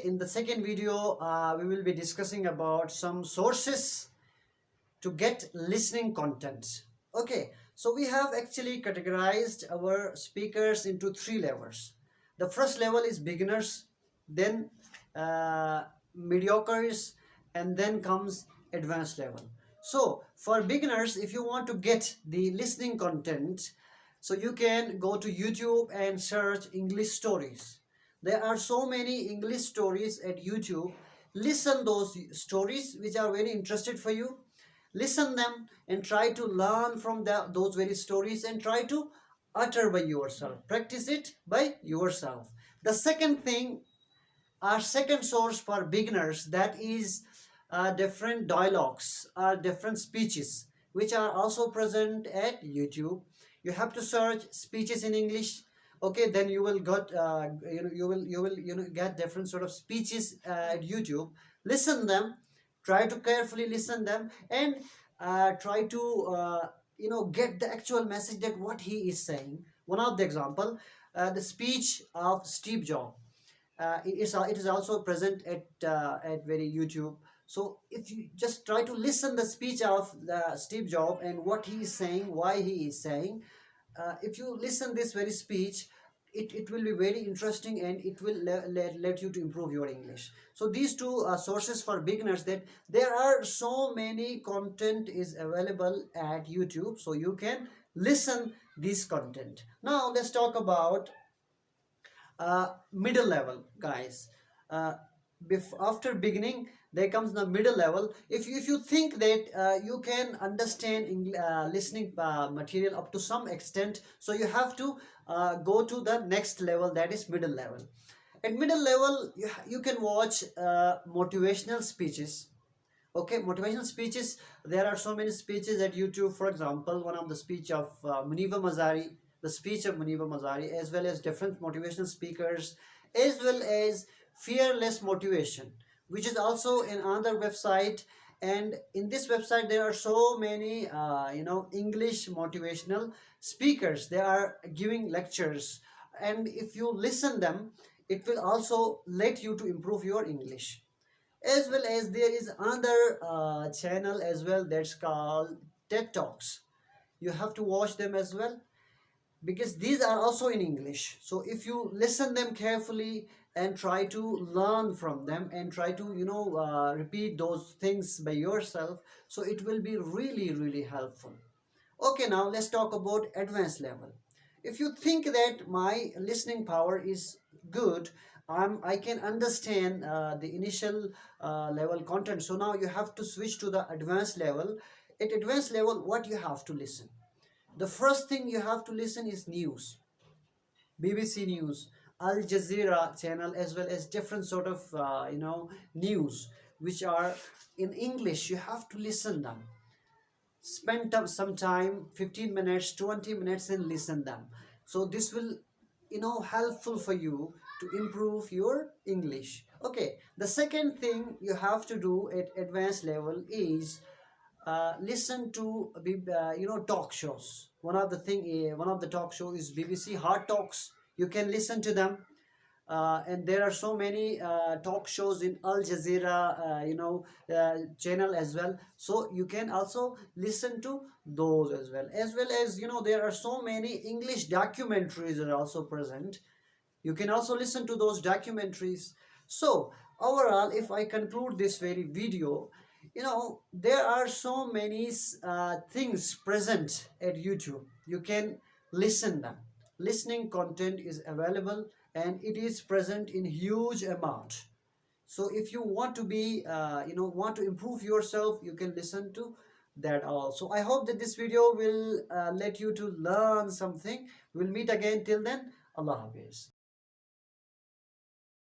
In the second video, we will be discussing about some sources to get listening content. Okay, so we have actually categorized our speakers into three levels. The first level is beginners, then mediocres, and then comes advanced level. So for beginners, if you want to get the listening content, so you can go to YouTube and search English stories. There are so many English stories at YouTube. Listen those stories which are very interested for you. Listen them and try to learn from those very stories and try to utter by yourself. Practice it by yourself. The second thing, our second source for beginners, that is different dialogues, different speeches which are also present at YouTube. You have to search speeches in English. Okay, then you will get get different sort of speeches at YouTube. Listen them, try to carefully listen them, and try to get the actual message that what he is saying. One of the example, the speech of Steve Jobs. It is also present at very YouTube. So if you just try to listen the speech of Steve Jobs and what he is saying, why he is saying, if you listen this very speech, it will be very interesting and it will let you to improve your English. So these two sources for beginners, that there are so many content is available at YouTube, so you can listen this content. Now let's talk about middle level, guys. After beginning, there comes the middle level. If you think that you can understand listening material up to some extent, so you have to go to the next level, that is middle level. At middle level, you can watch motivational speeches. Okay, motivational speeches, there are so many speeches at YouTube. For example, one of the speech of Muniba Mazari, the speech of Muniba Mazari, as well as different motivational speakers, as well as Fearless Motivation, which is also in another website. And in this website, there are so many English motivational speakers. They are giving lectures, and if you listen them, it will also let you to improve your English. As well as there is another channel as well, that's called TED Talks. You have to watch them as well, because these are also in English. So if you listen them carefully and try to learn from them and try to repeat those things by yourself, so it will be really really helpful. Okay, now let's talk about advanced level. If you think that my listening power is good, I can understand the initial level content, so now you have to switch to the advanced level. At advanced level, what you have to listen? The first thing you have to listen is news. BBC News, Al Jazeera channel, as well as different sort of news which are in English. You have to listen them. Spend some time, 15 minutes, 20 minutes, and listen them. So this will helpful for you to improve your English. Okay, the second thing you have to do at advanced level is listen to talk shows. One of the talk show is BBC Hard Talks. You can listen to them. And there are so many talk shows in Al Jazeera channel as well, so you can also listen to those as well. As well as there are so many English documentaries that are also present. You can also listen to those documentaries. So overall, if I conclude this very video, there are so many things present at YouTube. You can listen them. Listening content is available and it is present in huge amount. So if you want to be want to improve yourself, you can listen to that also. I hope that this video will let you to learn something. We'll meet again. Till then, Allah Hafiz.